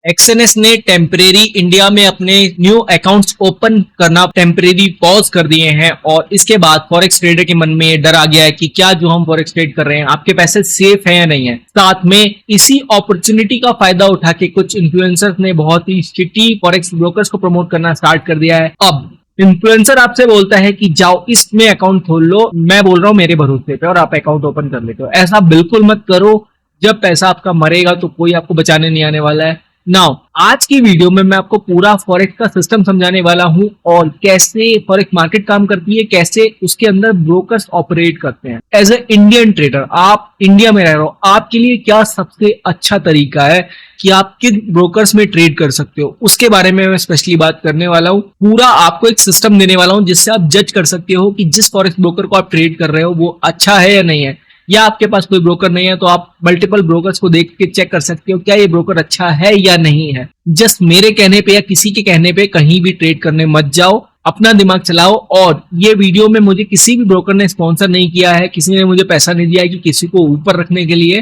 एक्सएनएस ने temporary India में अपने न्यू अकाउंट्स ओपन करना टेम्परेरी पॉज कर दिए हैं और इसके बाद फॉरेक्स ट्रेडर के मन में डर आ गया है कि क्या जो हम फॉरेक्स ट्रेड कर रहे हैं आपके पैसे सेफ है या नहीं है। साथ में इसी अपॉर्चुनिटी का फायदा उठा के कुछ इन्फ्लुएंसर्स ने बहुत ही शिटी फॉरेक्स ब्रोकर्स को प्रमोट करना स्टार्ट कर दिया है। अब इन्फ्लुएंसर आपसे बोलता है कि जाओ इसमें अकाउंट खोल लो, मैं बोल रहा हूं मेरे भरोसे पे, और आप अकाउंट ओपन कर लेते हो। ऐसा बिल्कुल मत करो, जब पैसा आपका मरेगा तो कोई आपको बचाने नहीं आने वाला है। नाउ आज की वीडियो में मैं आपको पूरा फॉरेक्स का सिस्टम समझाने वाला हूं और कैसे फॉरेक्स मार्केट काम करती है, कैसे उसके अंदर ब्रोकर्स ऑपरेट करते हैं। एज ए इंडियन ट्रेडर, आप इंडिया में रह रहे हो, आपके लिए क्या सबसे अच्छा तरीका है कि आप किन ब्रोकर्स में ट्रेड कर सकते हो, उसके बारे में मैं स्पेशली बात करने वाला हूं। पूरा आपको एक सिस्टम देने वाला हूं जिससे आप जज कर सकते हो कि जिस फॉरेक्स ब्रोकर को आप ट्रेड कर रहे हो वो अच्छा है या नहीं है। या आपके पास कोई ब्रोकर नहीं है तो आप मल्टीपल ब्रोकर्स को देख के चेक कर सकते हो क्या ये ब्रोकर अच्छा है या नहीं है। जस्ट मेरे कहने पे या किसी के कहने पे कहीं भी ट्रेड करने मत जाओ, अपना दिमाग चलाओ। और ये वीडियो में मुझे किसी भी ब्रोकर ने स्पॉन्सर नहीं किया है, किसी ने मुझे पैसा नहीं दिया है कि किसी को ऊपर रखने के लिए,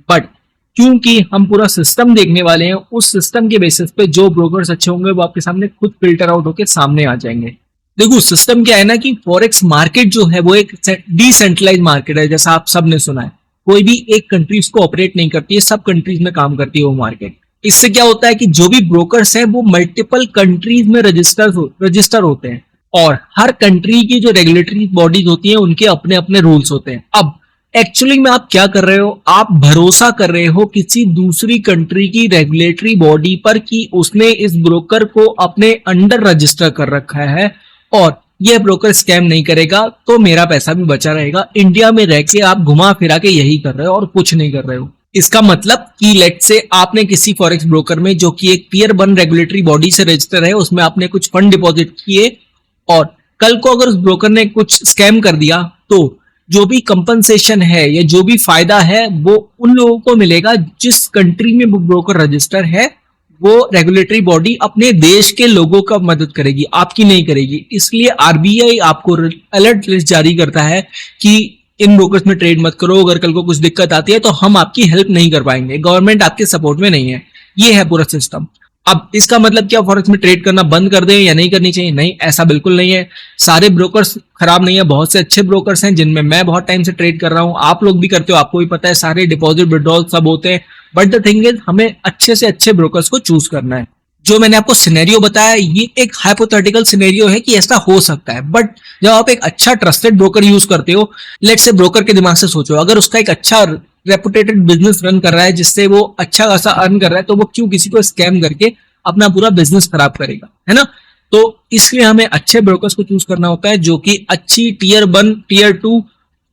बट क्योंकि हम पूरा सिस्टम देखने वाले हैं, उस सिस्टम के बेसिस पे जो ब्रोकर्स अच्छे होंगे वो आपके सामने खुद फिल्टर आउट होकर सामने आ जाएंगे। देखो सिस्टम क्या है ना कि फॉरेक्स मार्केट जो है वो एक डिसेंट्रलाइज मार्केट है, जैसा आप सब ने सुना है। कोई भी एक कंट्री उसको ऑपरेट नहीं करती है, सब कंट्रीज में काम करती है वो मार्केट। इससे क्या होता है कि जो भी ब्रोकर्स हैं वो मल्टीपल कंट्रीज में रजिस्टर होते हैं और हर कंट्री की जो रेगुलेटरी बॉडीज होती हैं उनके अपने अपने रूल्स होते हैं। अब एक्चुअली में आप क्या कर रहे हो, आप भरोसा कर रहे हो किसी दूसरी कंट्री की रेगुलेटरी बॉडी पर कि उसने इस ब्रोकर को अपने अंडर रजिस्टर कर रखा है और यह ब्रोकर स्कैम नहीं करेगा तो मेरा पैसा भी बचा रहेगा। इंडिया में रह के आप घुमा फिरा के यही कर रहे हो और कुछ नहीं कर रहे हो। इसका मतलब कि लेट से आपने किसी फॉरेक्स ब्रोकर में जो कि एक टियर 1 रेगुलेटरी बॉडी से रजिस्टर है उसमें आपने कुछ फंड डिपॉजिट किए और कल को अगर उस ब्रोकर ने कुछ स्कैम कर दिया तो जो भी कंपनसेशन है या जो भी फायदा है वो उन लोगों को मिलेगा जिस कंट्री में वो ब्रोकर रजिस्टर है। वो रेगुलेटरी बॉडी अपने देश के लोगों का मदद करेगी, आपकी नहीं करेगी। इसलिए आरबीआई आपको अलर्ट लिस्ट जारी करता है कि इन ब्रोकर्स में ट्रेड मत करो, अगर कल को कुछ दिक्कत आती है तो हम आपकी हेल्प नहीं कर पाएंगे, गवर्नमेंट आपके सपोर्ट में नहीं है। ये है पूरा सिस्टम। अब इसका मतलब क्या फॉरेक्स में ट्रेड करना बंद कर दें या नहीं करनी चाहिए? नहीं, ऐसा बिल्कुल नहीं है। सारे ब्रोकर्स खराब नहीं है, बहुत से अच्छे ब्रोकर्स हैं जिनमें मैं बहुत टाइम से ट्रेड कर रहा हूं, आप लोग भी करते हो, आपको भी पता है, सारे डिपॉजिट विड्रॉल सब होते हैं। बट द थिंग इज हमें अच्छे से अच्छे ब्रोकर्स को चूज करना है। जो मैंने आपको सिनेरियो बताया ये एक हाइपोथेटिकल सिनेरियो है कि ऐसा हो सकता है, बट जब आप एक अच्छा ट्रस्टेड ब्रोकर यूज करते हो, लेट से ब्रोकर के दिमाग से सोचो, अगर उसका एक अच्छा रेपुटेटेड बिजनेस रन कर रहा है जिससे वो अच्छा खासा अर्न कर रहा है तो वो क्यों किसी को स्कैम करके अपना पूरा बिजनेस खराब करेगा, है ना। तो इसलिए हमें अच्छे ब्रोकर्स को चूज करना होता है जो कि अच्छी टियर 1 टियर 2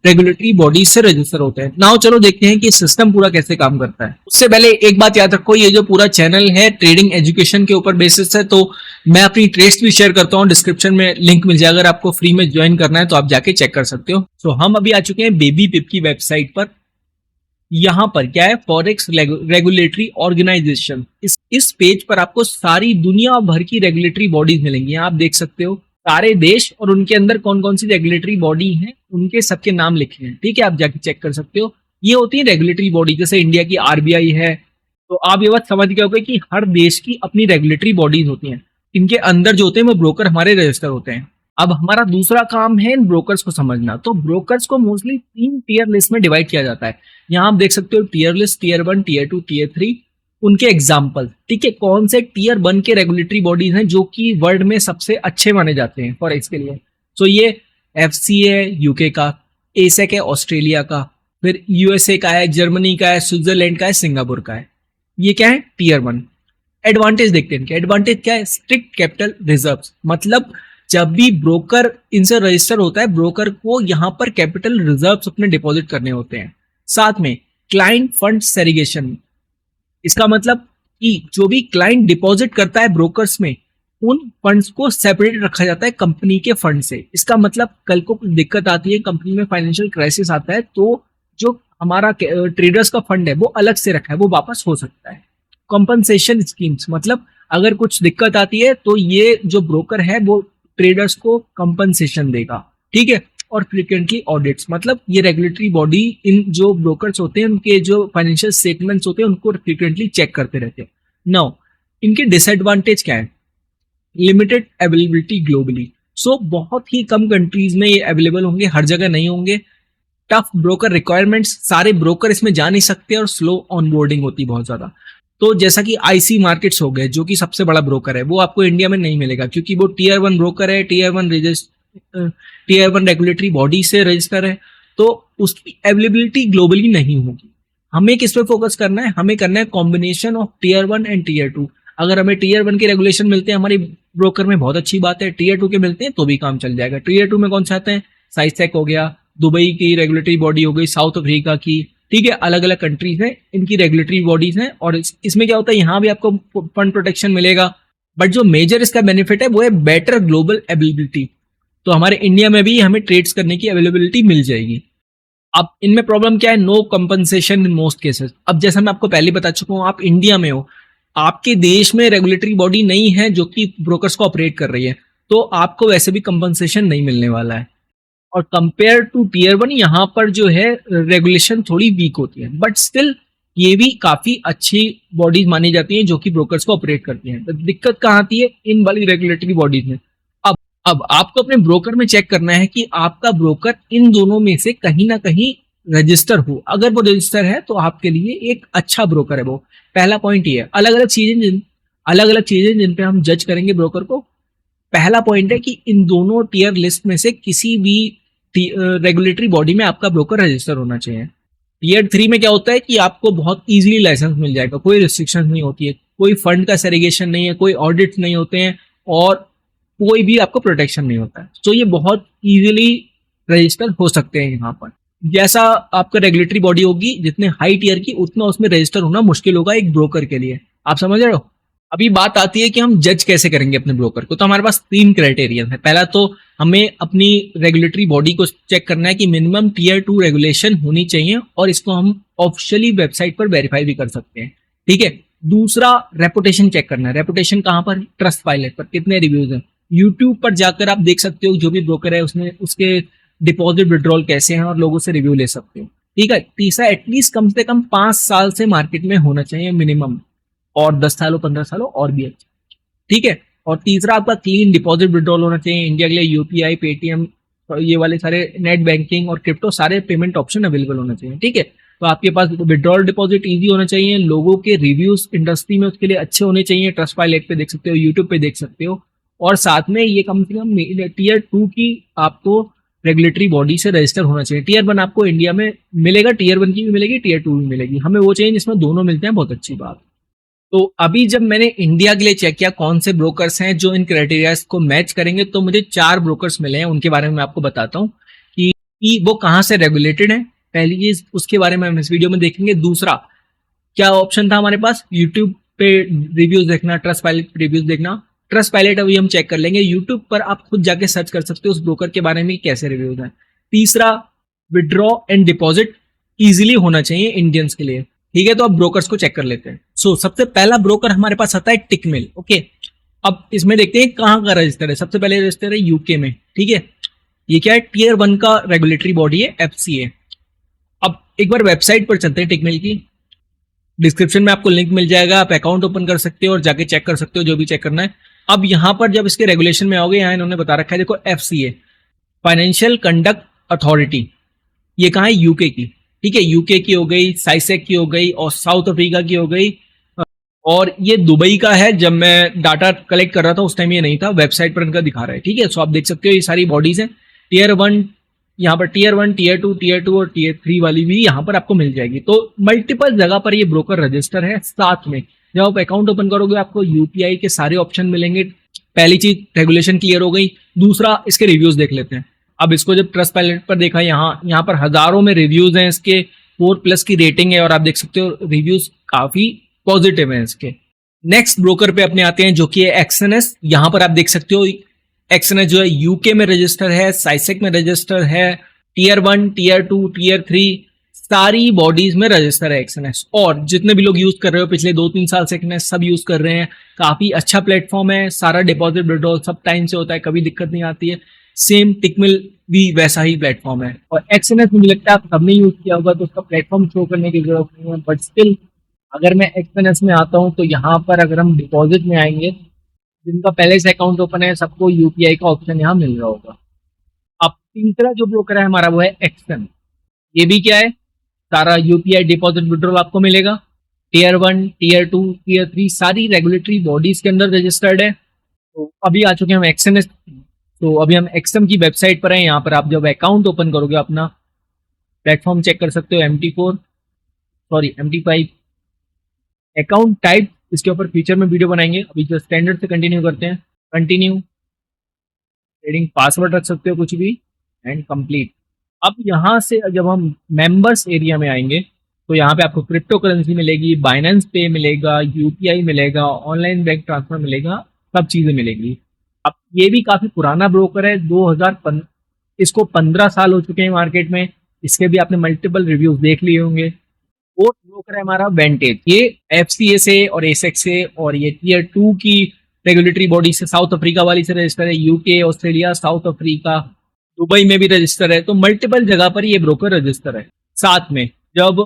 रेगुलेटरी बॉडी से रजिस्टर होते हैं। नाउ चलो देखते हैं कि सिस्टम पूरा कैसे काम करता है। उससे पहले एक बात याद रखो, ये जो पूरा चैनल है ट्रेडिंग एजुकेशन के ऊपर बेसिस है, तो मैं अपनी ट्रेड्स भी शेयर करता हूँ, डिस्क्रिप्शन में लिंक मिल जाएगा। अगर आपको फ्री में ज्वाइन करना है तो आप जाके चेक कर सकते हो। तो हम अभी आ चुके हैं बेबी पिप की वेबसाइट पर। यहाँ पर क्या है, फॉरेक्स रेगुलेटरी ऑर्गेनाइजेशन। इस पेज पर आपको सारी दुनिया भर की रेगुलेटरी बॉडीज मिलेंगी। आप देख सकते हो सारे देश और उनके अंदर कौन कौन सी रेगुलेटरी बॉडी हैं, उनके सबके नाम लिखे हैं, ठीक है, आप जाके चेक कर सकते हो। ये होती है रेगुलेटरी बॉडी, जैसे इंडिया की आरबीआई है। तो आप ये बात समझ गए होंगे कि हर देश की अपनी रेगुलेटरी बॉडीज होती हैं, इनके अंदर जो होते हैं वो ब्रोकर हमारे रजिस्टर होते हैं। अब हमारा दूसरा काम है इन ब्रोकर्स को समझना। तो ब्रोकर्स को मोस्टली 3 टियर लिस्ट में डिवाइड किया जाता है। यहाँ आप देख सकते हो tier list, tier 1, tier 2, tier 3, उनके एग्जाम्पल, ठीक है, कौन से टियर 1 के रेगुलेटरी बॉडीज हैं जो कि वर्ल्ड में सबसे अच्छे माने जाते हैं फॉरेक्स के लिए। तो ये एफसीए है यूके का, एसेक है ऑस्ट्रेलिया का, फिर यूएसए का है, जर्मनी का है, स्विट्जरलैंड का है, सिंगापुर का है। ये क्या है, टियर 1। एडवांटेज देखते हैं इनके। एडवांटेज क्या है, स्ट्रिक्ट कैपिटल रिजर्व, मतलब जब भी ब्रोकर इनसे रजिस्टर होता है ब्रोकर को यहाँ पर कैपिटल रिजर्व अपने डिपॉजिट करने होते हैं। साथ में क्लाइंट फंड सेग्रीगेशन, इसका मतलब कि जो भी क्लाइंट डिपॉजिट करता है ब्रोकर्स में उन फंड्स को सेपरेट रखा जाता है कंपनी के फंड से। इसका मतलब कल को कुछ दिक्कत आती है, कंपनी में फाइनेंशियल क्राइसिस आता है, तो जो हमारा ट्रेडर्स का फंड है वो अलग से रखा है, वो वापस हो सकता है। कॉम्पनसेशन स्कीम्स, मतलब अगर कुछ दिक्कत आती है तो ये जो ब्रोकर है वो ट्रेडर्स को कंपनसेशन देगा, ठीक है। और फ्रीक्वेंटली ऑडिट्स, मतलब ये रेगुलेटरी बॉडी इन जो ब्रोकर्स होते हैं उनके जो फाइनेंशियल स्टेटमेंट्स होते हैं उनको फ्रीक्वेंटली चेक करते रहते हैं। नाउ इनके डिसएडवांटेज क्या है? लिमिटेड अवेलेबिलिटी ग्लोबली, सो बहुत ही कम कंट्रीज में ये अवेलेबल होंगे, हर जगह नहीं होंगे। टफ ब्रोकर रिक्वायरमेंट्स, सारे ब्रोकर इसमें जा नहीं सकते, और स्लो ऑनबोर्डिंग होती है बहुत ज्यादा। तो जैसा कि आईसी मार्केट्स हो गए, जो कि सबसे बड़ा ब्रोकर है, वो आपको इंडिया में नहीं मिलेगा, क्योंकि वो टीयर 1 ब्रोकर है, टीयर 1 रेगुलेटरी बॉडी से रजिस्टर है, तो उसकी अवेलेबिलिटी ग्लोबली नहीं होगी। हमें किस पे फोकस करना है? हमें करना है combination of tier 1 and tier 2। अगर हमें टीयर 1 के रेगुलेशन मिलते हैं हमारी ब्रोकर में, बहुत अच्छी बात है। टीयर 2 के मिलते हैं तो भी काम चल जाएगा। टीयर 2 में कौन से आते हैं? साइसेक हो गया, दुबई की रेगुलेटरी बॉडी हो गई, साउथ अफ्रीका की, ठीक है, अलग अलग कंट्रीज हैं, इनकी रेगुलेटरी बॉडीज हैं। और इसमें क्या होता है, यहाँ भी आपको फंड प्रोटेक्शन मिलेगा, बट जो मेजर इसका बेनिफिट है वो है बेटर ग्लोबल अवेलेबिलिटी। तो हमारे इंडिया में भी हमें ट्रेड्स करने की अवेलेबिलिटी मिल जाएगी। अब इनमें प्रॉब्लम क्या है? No compensation in most cases. अब जैसा मैं आपको पहले बता चुका हूँ, आप इंडिया में हो, आपके देश में रेगुलेटरी बॉडी नहीं है जो कि ब्रोकर्स को ऑपरेट कर रही है, तो आपको वैसे भी कंपनसेशन नहीं मिलने वाला है। और कंपेयर टू टीयर 1 यहाँ पर जो है रेगुलेशन थोड़ी वीक होती है, बट स्टिल ये भी काफी अच्छी बॉडीज मानी जाती हैं जो कि ब्रोकर्स को ऑपरेट करती हैं। तो दिक्कत कहाँ आती है? इन वाली रेगुलेटरी बॉडीज में। अब आपको अपने ब्रोकर में चेक करना है कि आपका ब्रोकर इन दोनों में से कहीं ना कहीं रजिस्टर हो। अगर वो रजिस्टर है तो आपके लिए एक अच्छा ब्रोकर है वो। पहला पॉइंट ये है। अलग अलग चीजें जिन पे हम जज करेंगे ब्रोकर को। पहला पॉइंट है कि इन दोनों टीयर लिस्ट में से किसी भी रेगुलेटरी बॉडी में आपका ब्रोकर रजिस्टर होना चाहिए। टीयर 3 में क्या होता है कि आपको बहुत इजीली लाइसेंस मिल जाएगा, कोई रिस्ट्रिक्शन नहीं होती है, कोई फंड का सेरीगेशन नहीं है, कोई ऑडिट नहीं होते हैं, और कोई भी आपको प्रोटेक्शन नहीं होता है। तो ये बहुत इजीली रजिस्टर हो सकते हैं यहाँ पर। जैसा आपका रेगुलेटरी बॉडी होगी, जितने हाई टीयर की, उतना उसमें रजिस्टर होना मुश्किल होगा एक ब्रोकर के लिए। आप समझ रहे हो? अभी बात आती है कि हम जज कैसे करेंगे अपने ब्रोकर को। तो हमारे पास 3 क्राइटेरिया है। पहला तो हमें अपनी रेगुलेटरी बॉडी को चेक करना है कि मिनिमम टीयर 2 रेगुलेशन होनी चाहिए, और इसको हम ऑफिशियली वेबसाइट पर वेरीफाई भी कर सकते हैं, ठीक है। दूसरा, रेपुटेशन चेक करना है। रेपुटेशन कहाँ पर? ट्रस्ट पायलट पर कितने रिव्यूज हैं। यूट्यूब पर जाकर आप देख सकते हो जो भी ब्रोकर है उसने उसके डिपॉजिट विड्रॉल कैसे हैं, और लोगों से रिव्यू ले सकते हो, ठीक है। तीसरा, एटलीस्ट कम से कम 5 साल से मार्केट में होना चाहिए मिनिमम, और 10 सालों 15 सालों और भी अच्छा, ठीक है। और तीसरा, आपका क्लीन डिपॉजिट विड्रॉल होना चाहिए। इंडिया के लिए यूपीआई, पेटीएम, ये वाले सारे नेट बैंकिंग और क्रिप्टो सारे पेमेंट ऑप्शन अवेलेबल होना चाहिए, ठीक है। तो आपके पास विड्रॉल डिपॉजिट इजी होना चाहिए, लोगों के रिव्यूज इंडस्ट्री में उसके लिए अच्छे होने चाहिए। ट्रस्ट पायलट पे देख सकते हो, यूट्यूब पे देख सकते हो, और साथ में ये कम से कम टीयर 2 की आपको रेगुलेटरी बॉडी से रजिस्टर होना चाहिए। टीयर 1 आपको इंडिया में मिलेगा, टीयर 1 की भी मिलेगी, टीयर 2 भी मिलेगी। हमें वो चाहिए जिसमें दोनों मिलते हैं, बहुत अच्छी बात। तो अभी जब मैंने इंडिया के लिए चेक किया कौन से ब्रोकर्स हैं जो इन क्राइटेरियाज को मैच करेंगे, तो मुझे 4 ब्रोकर्स मिले हैं। उनके बारे में मैं आपको बताता हूँ कि वो कहाँ से रेगुलेटेड है। पहली चीज, उसके बारे में हम इस वीडियो में देखेंगे। दूसरा, क्या ऑप्शन था हमारे पास? यूट्यूब पे रिव्यूज देखना, ट्रस्ट पायलट पे रिव्यूज देखना। ट्रस्ट पायलट अभी हम चेक कर लेंगे। यूट्यूब पर आप खुद जाके सर्च कर सकते हो उस ब्रोकर के बारे में कैसे रिव्यूज हैं। तीसरा, विड्रॉ एंड डिपॉजिट इजीली होना चाहिए इंडियंस के लिए, ठीक है। तो अब ब्रोकर्स को चेक कर लेते हैं। सबसे पहला ब्रोकर हमारे पास आता है टिकमिल, ओके। अब इसमें देखते हैं कहाँ का रजिस्टर है। सबसे पहले रजिस्टर है यूके में, ठीक है। ये क्या है? टीयर 1 का रेगुलेटरी बॉडी है, एफसीए। अब एक बार वेबसाइट पर चलते हैं टिकमिल की। डिस्क्रिप्शन में आपको लिंक मिल जाएगा, आप अकाउंट ओपन कर सकते हो और जाके चेक कर सकते हो जो भी चेक करना है। अब यहाँ पर जब इसके रेगुलेशन में आओगे, यहाँ इन्होंने बता रखा है, देखो, एफसीए, फाइनेंशियल कंडक्ट अथॉरिटी। ये कहाँ है? यूके की, ठीक है। यूके की हो गई, साइसेक की हो गई, और साउथ अफ्रीका की हो गई, और ये दुबई का है। जब मैं डाटा कलेक्ट कर रहा था उस टाइम ये नहीं था, वेबसाइट पर इनका दिखा रहा है, ठीक है। सो आप देख सकते हो ये सारी बॉडीज हैं। टीयर 1, यहाँ पर टीयर 1, टीयर 2 और टीयर 3 वाली भी यहाँ पर आपको मिल जाएगी। तो मल्टीपल जगह पर ये ब्रोकर रजिस्टर है। साथ में जब आप अकाउंट ओपन करोगे आपको यूपीआई के सारे ऑप्शन मिलेंगे। पहली चीज, रेगुलेशन क्लियर हो गई। दूसरा, इसके रिव्यूज देख लेते हैं। अब इसको जब ट्रस्ट पायलट पर देखा, यहाँ पर हजारों में रिव्यूज हैं, इसके 4+ की रेटिंग है, और आप देख सकते हो रिव्यूज काफी पॉजिटिव हैं इसके। नेक्स्ट ब्रोकर पे अपने आते हैं जो कि है एक्सएनएस। यहाँ पर आप देख सकते हो एक्सएनएस जो है यूके में रजिस्टर है, साइसेक में रजिस्टर है, टीयर 1, टीयर 2, टीयर 3 सारी बॉडीज में रजिस्टर है एक्सएनएस। और जितने भी लोग यूज कर रहे हो पिछले 2-3 साल से एक्सएनएस सब यूज कर रहे हैं। काफी अच्छा प्लेटफॉर्म है, सारा डिपॉजिट विड्रॉल सब टाइम से होता है, कभी दिक्कत नहीं आती है। सेम टिकमिल भी वैसा ही प्लेटफॉर्म है। और एक्सएनएस मुझे लगता है आप सबने यूज किया होगा, तो उसका प्लेटफॉर्म शो करने की जरूरत नहीं है, बट स्टिल अगर मैं एक्सएनएस में आता हूँ तो यहाँ पर अगर हम डिपॉजिट में आएंगे, जिनका पहले से अकाउंट ओपन है सबको यूपीआई का ऑप्शन यहाँ मिल रहा होगा। अब तीसरा जो ब्रोकर है हमारा वो है एक्सन। ये भी क्या है, सारा यूपीआई डिपॉजिट विड्रॉल आपको मिलेगा। टीयर 1, टीयर 2, टीयर 3 सारी रेगुलेटरी बॉडीज के अंदर रजिस्टर्ड है। तो अभी आ चुके हैं हम एक्सएनएस। तो अभी हम एक्सएम की वेबसाइट पर हैं। यहाँ पर आप जब अकाउंट ओपन करोगे अपना प्लेटफॉर्म चेक कर सकते हो, MT5 अकाउंट टाइप। इसके ऊपर फ्यूचर में वीडियो बनाएंगे, अभी जो स्टैंडर्ड से कंटिन्यू करते हैं। कंटिन्यू, ट्रेडिंग पासवर्ड रख सकते हो कुछ भी, एंड कंप्लीट। अब यहाँ से जब हम मेंबर्स एरिया में आएंगे तो यहाँ पे आपको क्रिप्टो करेंसी मिलेगी, बाइनेंस पे मिलेगा, यूपीआई मिलेगा, ऑनलाइन बैंक ट्रांसफर मिलेगा, सब चीजें मिलेगी। अब ये भी काफी पुराना ब्रोकर है, 2015, इसको 15 साल हो चुके हैं मार्केट में। इसके भी आपने मल्टीपल रिव्यूज देख लिए होंगे। और ब्रोकर है हमारा वेंटेज। ये एफसीए से और एसेक्स से और ये टीयर 2 की रेगुलेटरी बॉडी से, साउथ अफ्रीका वाली से रजिस्टर है, UK, Australia, south Africa, Dubai में भी रजिस्टर है। तो मल्टीपल जगह पर ये ब्रोकर रजिस्टर है। साथ में जब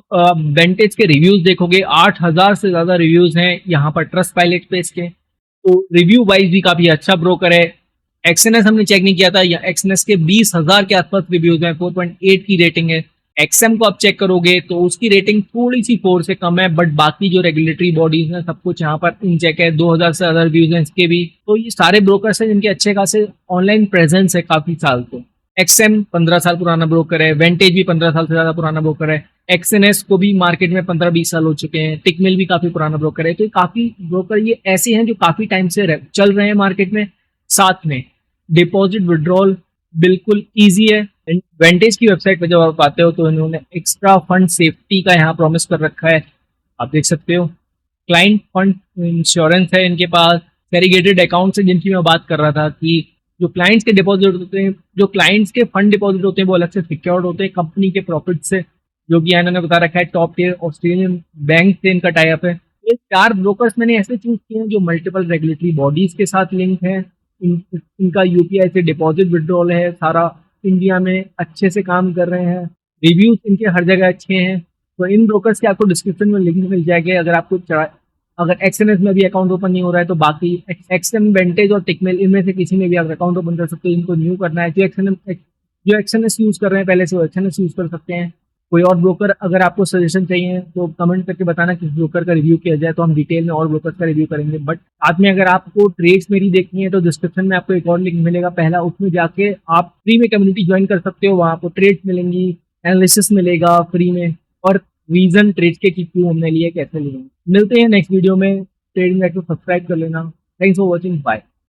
वेंटेज के रिव्यूज देखोगे, 8,000 से ज्यादा रिव्यूज हैं यहाँ पर ट्रस्ट पायलट पे इसके। तो रिव्यू वाइज भी काफी अच्छा ब्रोकर है। एक्सएनएस हमने चेक नहीं किया था, या एक्सएनएस के 20,000 के आसपास रिव्यूज हैं, 4.8 की रेटिंग है। एक्सएम को आप चेक करोगे तो उसकी रेटिंग थोड़ी सी 4 से कम है, बट बाकी जो रेगुलेटरी बॉडीज हैं सब कुछ यहाँ पर इन चेक है। 2,000 से ज्यादा रिव्यूज हैं इसके भी। तो ये सारे ब्रोकर्स हैं जिनके अच्छे खासे ऑनलाइन प्रेजेंस है काफी साल से। एक्सएम 15 साल पुराना ब्रोकर है, वेंटेज भी 15 साल से ज्यादा पुराना ब्रोकर है, एक्सएनएस को भी मार्केट में 15-20 साल हो चुके हैं, टिकमिल भी काफी पुराना ब्रोकर है। तो काफी ब्रोकर ये ऐसे हैं जो काफी टाइम से चल रहे हैं मार्केट में। साथ में डिपॉजिट विड्रॉल बिल्कुल ईजी है। वेंटेज की वेबसाइट पर जब आप आते हो तो इन्होंने एक्स्ट्रा फंड सेफ्टी का यहाँ प्रॉमिस कर रखा है, आप देख सकते हो। क्लाइंट फंड इंश्योरेंस है इनके पास। सेरीगेटेड अकाउंट से जिनकी मैं बात कर रहा था कि जो क्लाइंट्स के डिपॉजिट होते हैं, जो क्लाइंट्स के फंड डिपॉजिट होते हैं वो अलग से सिक्योर्ड होते हैं कंपनी के प्रॉफिट से, जो कि इन्होंने बता रखा है। टॉप टियर ऑस्ट्रेलियन बैंक से इनका टाई अप है। ये 4 ब्रोकर्स मैंने ऐसे चूज किए हैं जो मल्टीपल रेगुलेटरी बॉडीज के साथ लिंक है। इनका यूपीआई से डिपॉजिट विड्रॉल है, सारा इंडिया में अच्छे से काम कर रहे हैं। रिव्यूज इनके हर जगह अच्छे हैं। तो इन ब्रोकर्स के आपको डिस्क्रिप्शन में लिंक मिल जाएगा। अगर एक्सएनएस में भी अकाउंट ओपन नहीं हो रहा है तो बाकी एक्सएम, वेंटेज और टिकमेल, इनमें से किसी में भी आप अकाउंट ओपन कर सकते हो। इनको न्यू करना है, जो एक्सएनएस यूज कर रहे हैं पहले से, वो एक्सएनएस यूज कर सकते हैं। कोई और ब्रोकर अगर आपको सजेशन चाहिए तो कमेंट करके बताना किस ब्रोकर का रिव्यू किया जाए, तो हम डिटेल में और ब्रोकर का रिव्यू करेंगे। बट साथ में अगर आपको ट्रेड्स मेरी देखनी है तो डिस्क्रिप्शन में आपको एक और लिंक मिलेगा पहला, उसमें जाके आप फ्री में कम्युनिटी ज्वाइन कर सकते हो। वहाँ आपको ट्रेड्स मिलेंगी, एनालिसिस मिलेगा फ्री में, और रीजन ट्रेड्स के कि क्यों हमने लिए, कैसे लिए। मिलते हैं नेक्स्ट वीडियो में। ट्रेडिंग को सब्सक्राइब कर लेना। Thanks for watching, bye.